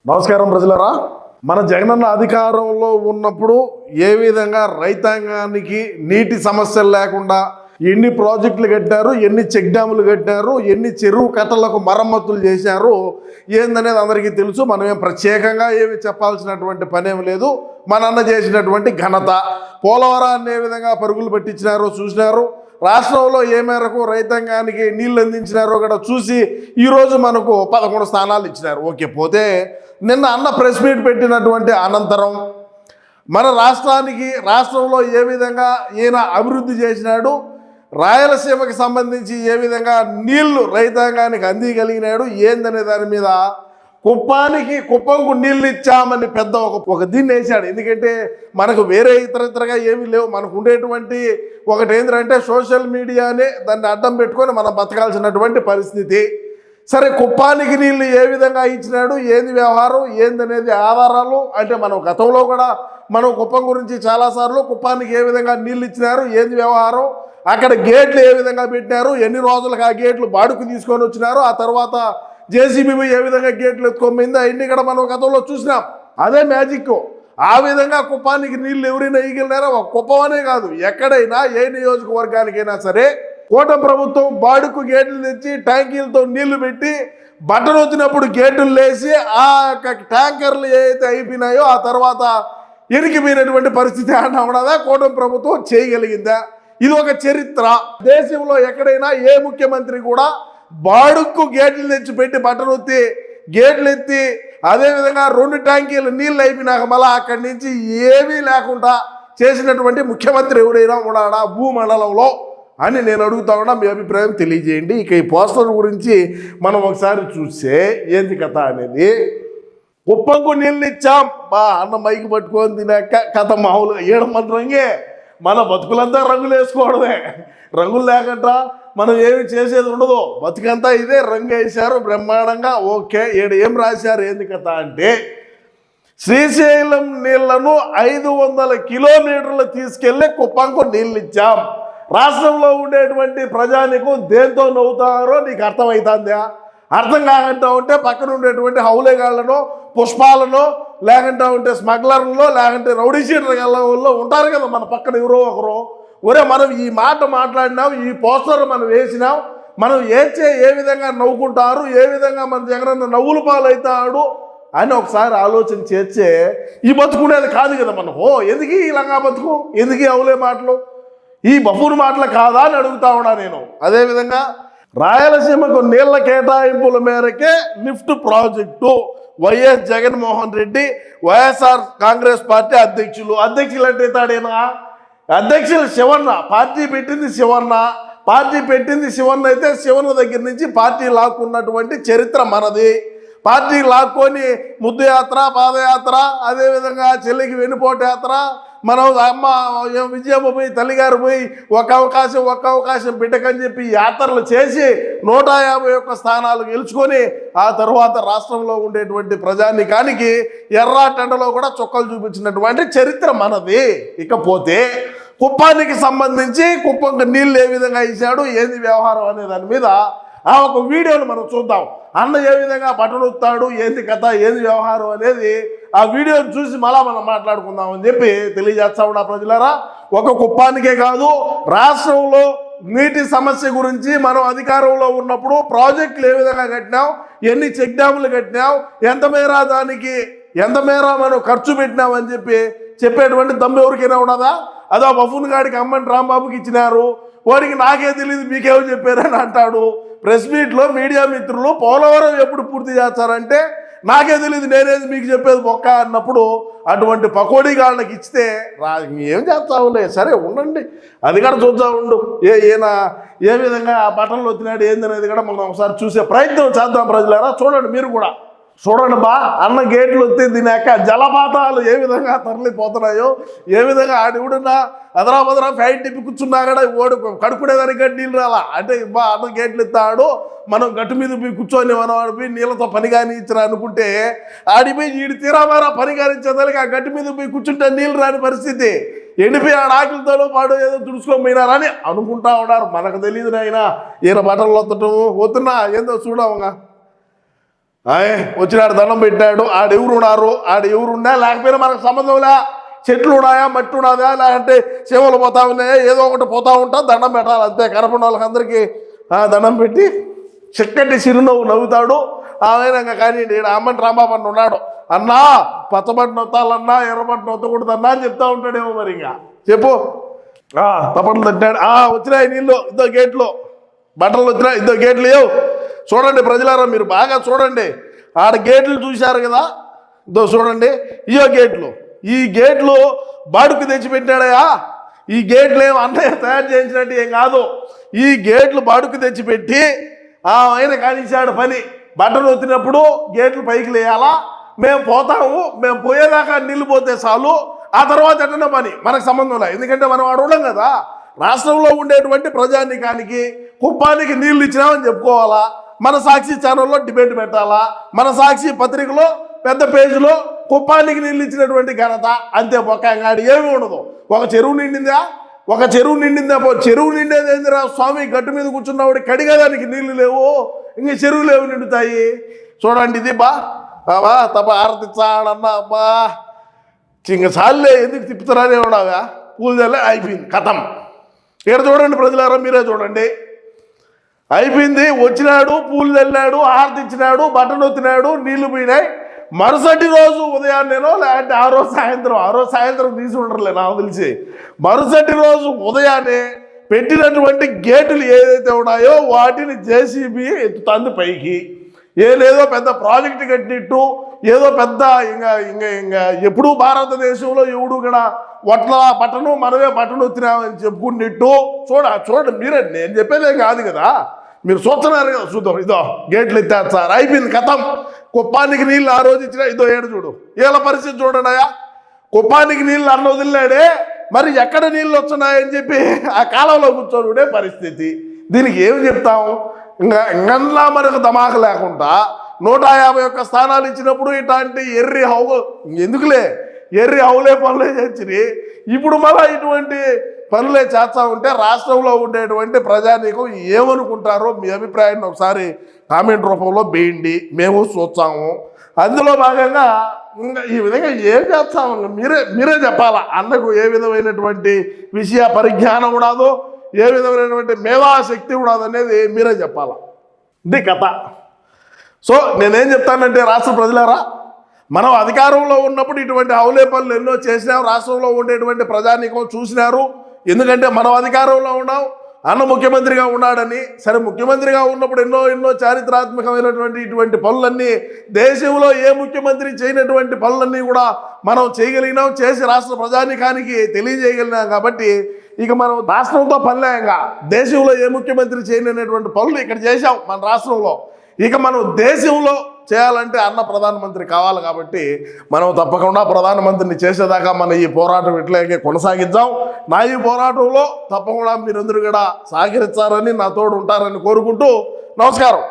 నమస్కారం ప్రజలారా. మన జగనన్న అధికారంలో ఉన్నప్పుడు ఏ విధంగా రైతాంగానికి నీటి సమస్యలు లేకుండా ఎన్ని ప్రాజెక్టులు కట్టారు, ఎన్ని చెక్ డ్యాములు కట్టారు, ఎన్ని చెరువు కట్టలకు మరమ్మతులు చేశారు ఏందనేది అందరికీ తెలుసు. మనమేం ప్రత్యేకంగా ఏమి చెప్పాల్సినటువంటి పనేం లేదు. మన అన్న చేసినటువంటి ఘనత, పోలవరాన్ని ఏ విధంగా పరుగులు పెట్టించినారో చూసినారు. రాష్ట్రంలో ఏ మేరకు రైతాంగానికి నీళ్ళు అందించినారో కూడా చూసి ఈరోజు మనకు 11 స్థానాలు ఇచ్చినారు. ఓకే, పోతే నిన్న అన్న ప్రెస్ మీట్ పెట్టినటువంటి అనంతరం మన రాష్ట్రంలో ఏ విధంగా ఈయన అభివృద్ధి చేసినాడు, రాయలసీమకి సంబంధించి ఏ విధంగా నీళ్లు రైతాంగానికి అందిగలిగినాడు ఏందనే దాని మీద కుప్పంకు నీళ్ళు ఇచ్చామని పెద్ద ఒక దీన్ని వేశాడు. ఎందుకంటే మనకు వేరే ఇతరగా ఏమీ లేవు. మనకు ఉండేటువంటి ఒకటి ఏంటంటే సోషల్ మీడియానే దాన్ని అడ్డం పెట్టుకొని మనం బతకాల్సినటువంటి పరిస్థితి. సరే, కుప్పానికి నీళ్ళు ఏ విధంగా ఇచ్చినాడు, ఏంది వ్యవహారం, ఏందనేది ఆధారాలు అంటే మనం గతంలో కూడా మనం కుప్పం గురించి చాలాసార్లు కుప్పానికి ఏ విధంగా నీళ్ళు ఇచ్చినారు, ఏంది వ్యవహారం, అక్కడ గేట్లు ఏ విధంగా పెట్టినారు, ఎన్ని రోజులకు ఆ గేట్లు బాడుకు తీసుకొని వచ్చినారు, ఆ తర్వాత జేసీబీ ఏ విధంగా గేట్లు ఎత్తుకోమైందో అవన్నీ కూడా మనం గతంలో చూసినాం. అదే మ్యాజిక్. ఆ విధంగా కుప్పానికి నీళ్ళు ఎవరైనా ఇగిలినారో ఒక కుప్పం అనే కాదు, ఎక్కడైనా ఏ నియోజకవర్గానికైనా సరే కూటమి ప్రభుత్వం బాడుకు గేట్లు తెచ్చి ట్యాంకీలతో నీళ్లు పెట్టి బట్టలు వచ్చినప్పుడు గేట్లు లేసి ఆ ట్యాంకర్లు ఏదైతే అయిపోయినాయో ఆ తర్వాత ఇరికిపోయినటువంటి పరిస్థితి అన్నా ఉన్నదా కూటమి ప్రభుత్వం చేయగలిగిందా? ఇది ఒక చరిత్ర. దేశంలో ఎక్కడైనా ఏ ముఖ్యమంత్రి కూడా బాడుక్కు గేట్లు తెచ్చి పెట్టి బట్టలు ఎత్తి గేట్లు ఎత్తి అదేవిధంగా 2 ట్యాంకీలు నీళ్ళు అయిపోయినాక మళ్ళీ అక్కడి నుంచి ఏమీ లేకుండా చేసినటువంటి ముఖ్యమంత్రి ఎవరైనా ఉన్నాడా భూమండలంలో అని నేను అడుగుతా ఉన్నా. మీ అభిప్రాయం తెలియజేయండి. ఇక ఈ పోస్టర్ గురించి మనం ఒకసారి చూస్తే ఏంది కథ అనేది, కుప్పంకు నీళ్ళు ఇచ్చాం బా అన్న మైకి పట్టుకొని తినాక కథ మామూలుగా ఏడమంది రంగే. మన బతుకులంతా రంగులు వేసుకోవడమే. రంగులు లేకుండా మనం ఏమి చేసేది ఉండదు. బతుకంతా ఇదే రంగు వేశారు బ్రహ్మాండంగా. ఓకే, ఏం రాశారు ఏంది కథ అంటే, శ్రీశైలం నీళ్లను 500 కిలోమీటర్లు తీసుకెళ్లి కుప్పంకు నీళ్ళు ఇచ్చాం. రాష్ట్రంలో ఉండేటువంటి ప్రజానికం దేంతో నవ్వుతారో నీకు అర్థమవుతుందా? అర్థం కాకుండా ఉంటే పక్కన ఉండేటువంటి హౌలేగాళ్లను, పుష్పాలను, లేకుంటే ఉంటే స్మగ్లర్లలో, లేకుంటే రౌడీ షీటర్ వాళ్ళు ఉంటారు కదా మన పక్కన ఎవరో ఒకరు. ఒరే, మనం ఈ మాట మాట్లాడినాం, ఈ పోస్టర్ మనం వేసినాం, మనం ఏ విధంగా నవ్వుకుంటారు, ఏ విధంగా మన జగనన్న నవ్వులు పాలవుతాడు అని ఒకసారి ఆలోచన చేస్తే ఈ బతుకునేది కాదు కదా మనం. ఎందుకు ఈ లంగా బతుకు, ఎందుకు అవులే మాటలు, ఈ బఫూరు మాటలు కాదా అని అడుగుతా ఉన్నా నేను. అదేవిధంగా రాయలసీమకు నీళ్ల కేటాయింపుల మేరకే lift project YS Jaganmohan Reddy YSR Congress party అధ్యక్షులు అంటే తాడేనా? అధ్యక్షులు శివన్న, పార్టీ పెట్టింది శివన్న అయితే శివన్న దగ్గర నుంచి పార్టీ లాక్కున్నటువంటి చరిత్ర మనది. పార్టీ లాక్కొని ముద్దు యాత్ర, పాదయాత్ర, అదేవిధంగా చెల్లికి వెన్నుపోటు యాత్ర, మనం అమ్మ విజయమ్మ పోయి తల్లిగారు పోయి ఒక్క అవకాశం బిడ్డకని చెప్పి యాత్రలు చేసి 151 స్థానాలు గెలుచుకొని ఆ తర్వాత రాష్ట్రంలో ఉండేటువంటి ప్రజానికానికి ఎర్రాటెండలో కూడా చుక్కలు చూపించినటువంటి చరిత్ర మనది. ఇకపోతే కుప్పానికి సంబంధించి కుప్పంకి నీళ్ళు ఏ విధంగా ఇచ్చాడు, ఏంది వ్యవహారం అనే దాని మీద ఆ ఒక వీడియోను మనం చూద్దాం. అన్న ఏ విధంగా బట్టలుస్తాడు, ఏంది కథ, ఏంది వ్యవహారం అనేది ఆ వీడియోని చూసి మళ్ళా మనం మాట్లాడుకుందాం అని చెప్పి తెలియజేస్తా ఉన్నా ప్రజలారా. ఒక కుప్పానికే కాదు, రాష్ట్రంలో నీటి సమస్య గురించి మనం అధికారంలో ఉన్నప్పుడు ప్రాజెక్టులు ఏ విధంగా కట్టినాం, ఎన్ని చెక్ డ్యాములు కట్టినాం, ఎంత మేర మనం ఖర్చు పెట్టినాం అని చెప్పి చెప్పేటువంటి దమ్ము ఎవరికైనా ఉన్నదా? అదో బఫూన్ గాడికి అమ్మని రాంబాబుకి ఇచ్చినారు, వాడికి నాకే తెలియదు మీకేమో చెప్పారని అంటాడు. ప్రెస్ మీట్లో మీడియా మిత్రులు పోలవరం ఎప్పుడు పూర్తి చేస్తారంటే నాకే తెలియదు, నేనేది మీకు చెప్పేది బొక్క అన్నప్పుడు అటువంటి పకోడీ గాళ్ళకి ఇస్తే ఏం చేస్తావులే, సరే ఉండండి, అది కూడా చూద్దాం ఉండు ఈయన ఏ విధంగా ఆ బట్టలు వచ్చినాడు ఏందనేది కూడా మనం ఒకసారి చూసే ప్రయత్నం చేద్దాం ప్రజలారా. చూడండి, మీరు కూడా చూడండి బా. అన్న గేట్లు వస్తే దీనాక జలపాతాలు ఏ విధంగా తరలిపోతున్నాయో, ఏ విధంగా ఆడివుడున్నా అదరాబదరా ఫ్యాన్ తిప్పి కూర్చున్నా కూడా ఓడి కడుక్కునేదానికి నీళ్ళు రాలా అంటే బా అన్న గేట్లు ఎత్తాడు, మనం గట్టు మీద పోయి కూర్చొని మనం ఆడిపోయి నీళ్ళతో పని కానిచ్చిన అనుకుంటే ఆడిపోయి ఈడు తీరామారా పని కానిచ్చేదానికి ఆ గట్టు మీద పోయి కూర్చుంటే నీళ్ళు రాని పరిస్థితి. ఎండిపోయి ఆడ ఆకులతోనూ పాడు ఏదో తుడుచుకోపోయినారని అనుకుంటా ఉన్నారు. మనకు తెలియదు నాయన ఈయన బట్టలు వత్తటం వస్తున్నా ఏందో చూడవుగా. వచ్చినాడు దండం పెట్టాడు, ఆడెవరున్నారు, ఆడెవరున్నా లేకపోయినా మనకు సంబంధంలే. చెట్లు ఉన్నాయా, మట్టి ఉన్నదా, లేదంటే సేవలు పోతా ఉన్నాయా, ఏదో ఒకటి పోతా ఉంటా, దండం పెట్టాలి అంతే. కనపడిన వాళ్ళకి అందరికీ దండం పెట్టి చక్కటి చిరునవ్వు నవ్వుతాడు. ఆమె కానీ అమ్మని రాంబాబు అన్న ఉన్నాడు, అన్నా పచ్చబట్టిన వత్తాలన్నా ఎర్రబట్టిన వత్తకూడదన్నా అని చెప్తా ఉంటాడేమో. మరి ఇంకా చెప్పు. తప్పట్లు తట్టాడు. వచ్చినాయి నీళ్ళు, ఇద్దో గేట్లు, బట్టలు వచ్చినాయి, ఇద్దో గేట్లు లేవు. చూడండి ప్రజలారా, మీరు బాగా చూడండి. ఆడ గేట్లు చూశారు కదా, ఇదో చూడండి, ఇయో గేట్లు. ఈ గేట్లు బాడుకు తెచ్చిపెట్టాడయా. ఈ గేట్లు ఏం అన్నయ్య తయారు చేయించినట్టు ఏం కాదు. ఈ గేట్లు బాడుకు తెచ్చిపెట్టి ఆయన కానిచ్చాడు పని. బట్టలు వచ్చినప్పుడు గేట్లు పైకి లేయాలా, మేము పోతాము, మేము పోయేదాకా నీళ్ళు పోతే చాలు, ఆ తర్వాత ఎట్టన పని మనకు సంబంధం లేదు. ఎందుకంటే మనం అడవడం కదా. రాష్ట్రంలో ఉండేటువంటి ప్రజానికానికి కుప్పానికి నీళ్ళు ఇచ్చినామని చెప్పుకోవాలా, మన సాక్షి ఛానల్లో డిబేట్ పెట్టాలా, మన సాక్షి పత్రికలో పెద్ద పేజీలో కుప్పానికి నీళ్ళు ఇచ్చినటువంటి ఘనత అంతే. బొక్కాడు ఏమీ ఉండదు. ఒక చెరువు నిండిందా, చెరువు నిండేది ఏందిరా స్వామి, గట్టు మీద కూర్చున్నవాడు కడిగేదానికి నీళ్లు లేవు, ఇంక చెరువులు ఏమి నిండుతాయి. చూడండి ఇది బాబా తప్ప ఆరతిచ్చాడన్నా అబ్బా ఇంక చాలే, ఎందుకు తిప్పుతారనే ఉన్నావా. పూలు చల్లే అయిపోయింది, కథం. ఇక్కడ చూడండి ప్రజలారా, మీరే చూడండి, అయిపోయింది. వచ్చినాడు, పూలు చల్లాడు, ఆరతిచ్చినాడు, బట్టలు వచ్చినాడు, నీళ్లు పోయినాయి. మరుసటి రోజు ఉదయాన్నేనో లేదంటే ఆ రోజు సాయంత్రం తీసి ఉండరులే నాకు తెలిసి, మరుసటి రోజు ఉదయాన్నే పెట్టినటువంటి గేట్లు ఏదైతే ఉన్నాయో వాటిని జేసీబీ ఎత్తుతాంది పైకి. ఏదో పెద్ద ప్రాజెక్టు కట్టినట్టు, ఏదో పెద్ద ఇంకా ఎప్పుడూ భారతదేశంలో ఎవడు కూడా వట్ల పట్టణం మనమే పట్టణం వచ్చినామని చెప్పుకున్నట్టు చూడండి మీరే, నేను చెప్పేదే కాదు కదా, మీరు చూస్తున్నారు కదా. చూద్దాం, ఇదో గేట్లు ఎత్తారు సార్, అయిపోయింది కథం. కుప్పానికి నీళ్ళు ఆ రోజు ఇచ్చినా, ఇదో ఏడు చూడు ఏళ్ళ పరిస్థితి చూడండి. కుప్పానికి నీళ్ళు అన్న వదిలినాడే, మరి ఎక్కడ నీళ్ళు వస్తున్నాయని చెప్పి ఆ కాలంలో కూర్చోనుడే పరిస్థితి. దీనికి ఏమి చెప్తాము? ఇంకా మనకు ధమాక లేకుండా 151 స్థానాలు ఇచ్చినప్పుడు ఇట్లాంటి ఎర్రి హౌలు ఎందుకులే, ఎర్రి హౌలే పనులే చేసి ఇప్పుడు మళ్ళీ ఇటువంటి పనులే చేస్తా ఉంటే రాష్ట్రంలో ఉండేటువంటి ప్రజానీకం ఏమనుకుంటారో మీ అభిప్రాయాన్ని ఒకసారి కామెంట్ రూపంలో వేయండి, మేము చూస్తాము. అందులో భాగంగా ఈ విధంగా ఏం చేస్తాము మీరే చెప్పాలా. అన్నకు ఏ విధమైనటువంటి విషయ పరిజ్ఞానం ఉండదో, ఏ విధమైనటువంటి మేధాశక్తి ఉండదు అనేది మీరే చెప్పాలా. ఇది కథ. సో నేనేం చెప్తానంటే రాష్ట్ర ప్రజలారా, మనం అధికారంలో ఉన్నప్పుడు ఇటువంటి హౌలే పనులు ఎన్నో చేసినాం, రాష్ట్రంలో ఉండేటువంటి ప్రజానీకం చూసినారు. ఎందుకంటే మనం అధికారంలో ఉన్నాం, అన్న ముఖ్యమంత్రిగా ఉన్నాడని. సరే, ముఖ్యమంత్రిగా ఉన్నప్పుడు ఎన్నో చారిత్రాత్మకమైనటువంటి ఇటువంటి పనులన్నీ, దేశంలో ఏ ముఖ్యమంత్రి చేయనటువంటి పనులన్నీ కూడా మనం చేయగలిగినాం, చేసి రాష్ట్ర ప్రజానీకానికి తెలియజేయగలిగినాం. కాబట్టి ఇక మనం రాష్ట్రంతో పనిలేంగా, దేశంలో ఏ ముఖ్యమంత్రి చేయలేనటువంటి పనులు ఇక్కడ చేశాం మన రాష్ట్రంలో. ఇక మనం దేశంలో చేయాలంటే అన్న ప్రధానమంత్రి కావాలి. కాబట్టి మనం తప్పకుండా ప్రధానమంత్రిని చేసేదాకా మన ఈ పోరాటం ఇట్లాగే కొనసాగిద్దాం. నా ఈ పోరాటంలో తప్పకుండా మీరందరూ కూడా సహకరిస్తారని, నా తోడు ఉంటారని కోరుకుంటూ నమస్కారం.